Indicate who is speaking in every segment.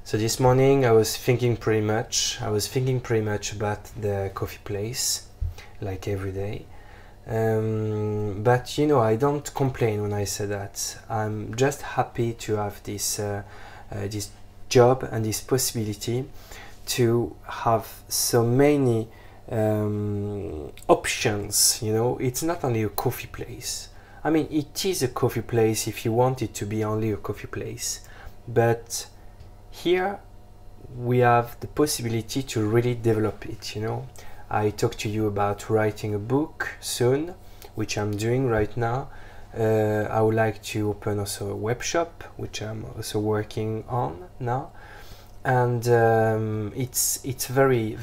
Speaker 1: So this morning I was thinking pretty much about the coffee place, like every day. But you know, I don't complain when I say that. I'm just happy to have this this job and this possibility to have so many options. You know, it's not only a coffee place. I mean, it is a coffee place if you want it to be only a coffee place, but here we have the possibility to really develop it. You know, I talked to you about writing a book soon, which I'm doing right now. I would like to open also a web shop, which I'm also working on now, and it's very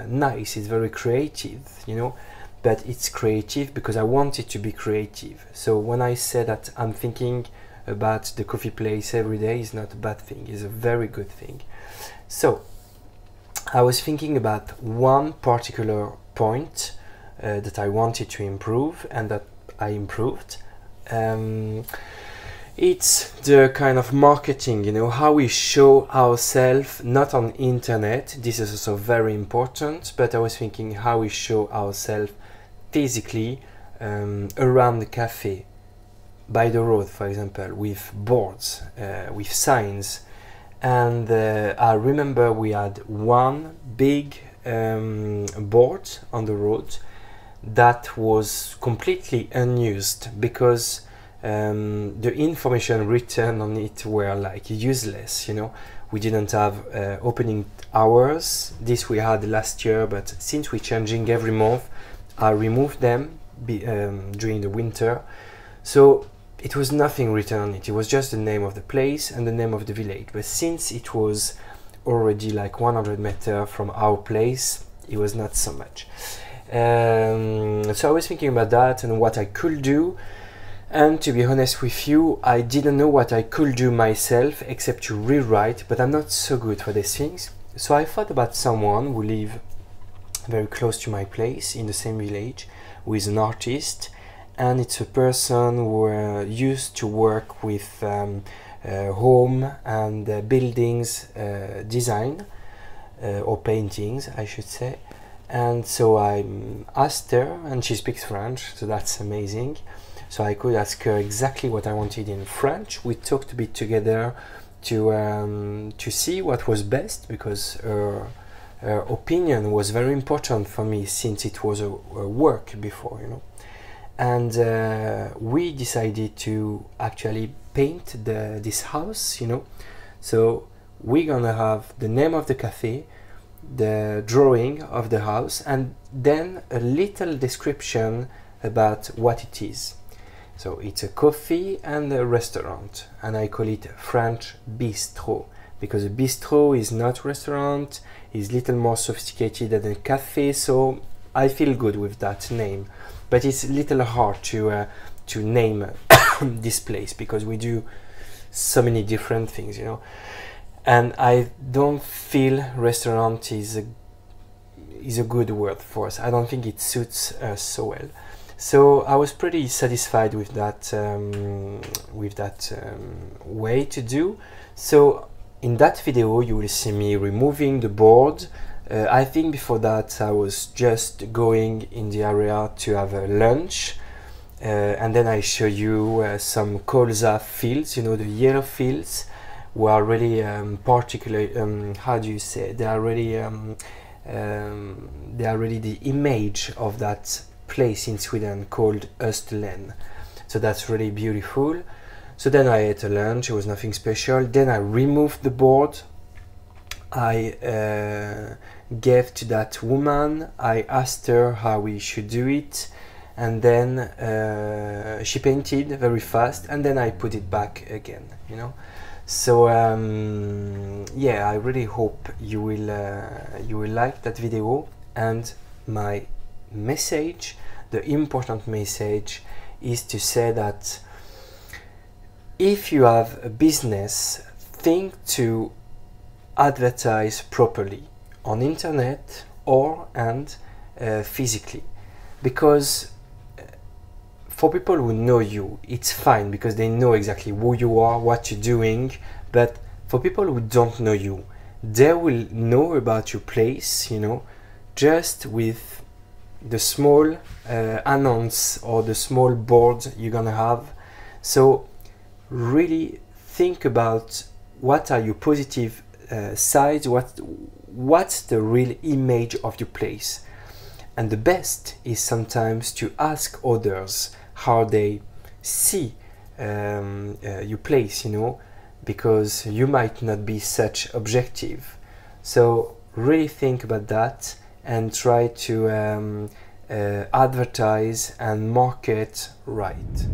Speaker 1: nice. It's very creative, you know, but it's creative because I want it to be creative. So when I say that I'm thinking about the coffee place every day, is not a bad thing, it's a very good thing. So I was thinking about one particular point that I wanted to improve and that I improved. It's the kind of marketing, you know, how we show ourselves, not on internet. This is also very important, but I was thinking how we show ourselves physically around the cafe, by the road, for example, with boards, with signs. And I remember we had one big board on the road that was completely unused because the information written on it were like useless. You know, we didn't have opening hours. This we had last year, but since we're changing every month, I removed them during the winter. So it was nothing written on it. It was just the name of the place and the name of the village. But since it was already like 100 meters from our place, it was not so much. So I was thinking about that and what I could do. And to be honest with you, I didn't know what I could do myself except to rewrite, but I'm not so good for these things. So I thought about someone who lives very close to my place in the same village, who is an artist. And it's a person who used to work with home and buildings design, or paintings, I should say. And so I asked her, and she speaks French, so that's amazing. So I could ask her exactly what I wanted in French. We talked a bit together to see what was best, because her opinion was very important for me since it was a work before, you know. And we decided to actually paint this house, you know. So we're gonna have the name of the cafe, the drawing of the house, and then a little description about what it is. So it's a coffee and a restaurant, and I call it French bistro, because a bistro is not restaurant, is little more sophisticated than a cafe, so I feel good with that name. But it's a little hard to name this place because we do so many different things, you know. And I don't feel restaurant is a good word for us. I don't think it suits us so well. So I was pretty satisfied with that way to do. So in that video you will see me removing the board. I think before that I was just going in the area to have a lunch, and then I show you some colza fields, you know, the yellow fields, who are really particular. How do you say? They are really the image of that place in Sweden called Österlen. So that's really beautiful. So then I ate a lunch. It was nothing special. Then I removed the board. I gave to that woman. I asked her how we should do it, and then she painted very fast, and then I put it back again, you know. So yeah, I really hope you will like that video. And my message, the important message, is to say that if you have a business, think to advertise properly on internet or physically, because for people who know you, it's fine because they know exactly who you are, what you're doing, but For people who don't know you, they will know about your place, you know, just with the small announce or the small board you're gonna have. So really think about what are your positive sides, what's the real image of your place. And the best is sometimes to ask others how they see your place, you know, because you might not be such objective. So really think about that and try to advertise and market right.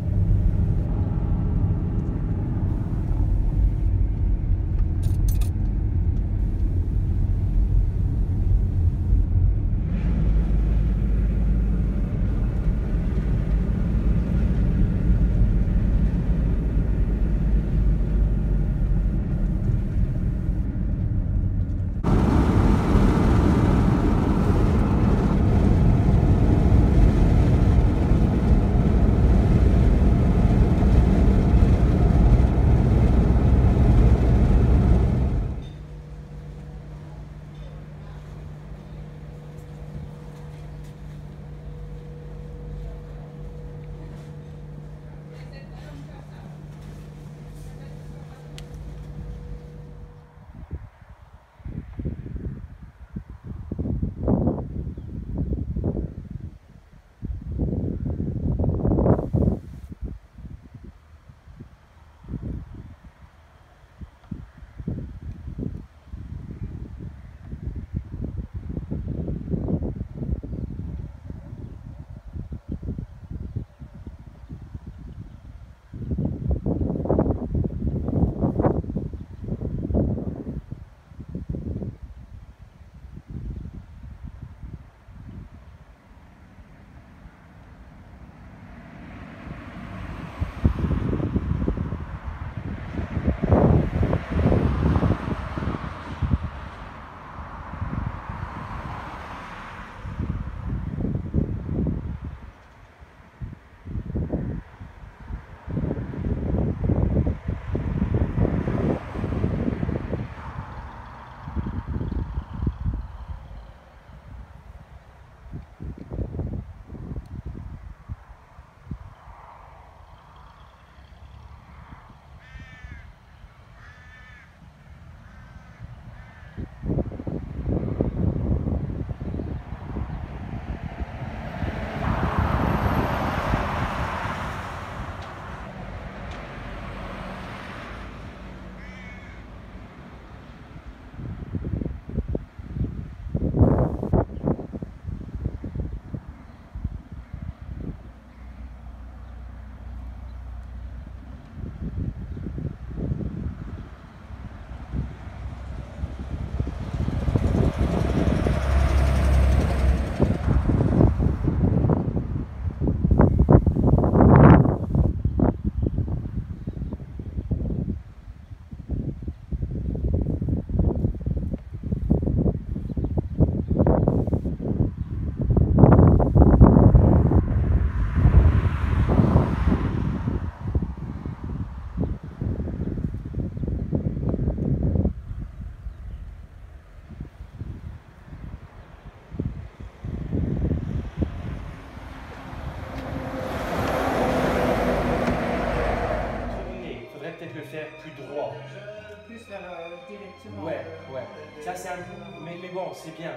Speaker 2: Ça, c'est un peu. Mais bon, c'est bien.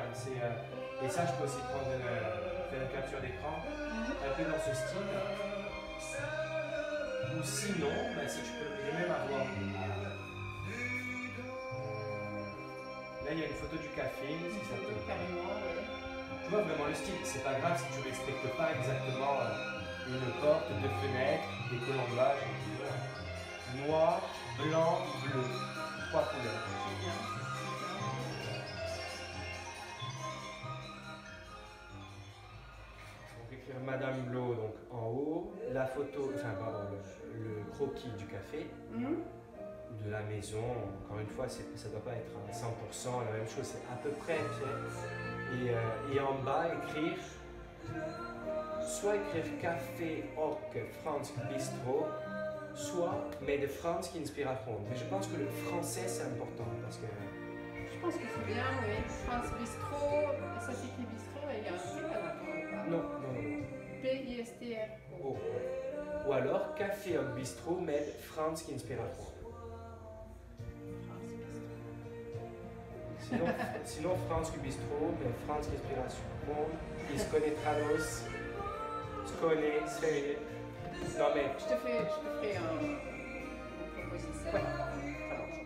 Speaker 2: Et ça, je peux aussi faire une capture d'écran, un peu dans ce style. Ou sinon, ben, si je peux même avoir. Là, il y a une photo du café, si ça te. Tu vois vraiment le style. C'est pas grave si tu respectes pas exactement une porte, deux fenêtres, des colombages. Noir, blanc, bleu. Trois couleurs. Madame Blo donc en haut, la photo, enfin pardon, le croquis du café, de la maison, encore une fois, ça ne doit pas être à 100% la même chose, c'est à peu près, et en bas écrire, soit écrire Café Hoc France Bistro, soit mais de France qui inspire à fond. Mais je pense que le français c'est important parce que.
Speaker 3: Je pense que c'est bien, oui. France Bistrot, ça s'écrit Bistrot et il y a un C à la fin ou pas?
Speaker 2: Non, non, non, non.
Speaker 3: P-I-S-T-R-O.
Speaker 2: Oh, ouais. Ou alors café au bistrot mais France qui inspire à fond.
Speaker 3: France Bistrot.
Speaker 2: Sinon France qui bistrot, mais France qui inspire à fond. Il se connaît Trados. Se connaît, c'est. Non mais.
Speaker 3: Je te ferai une proposition.
Speaker 2: Ouais, ça marche.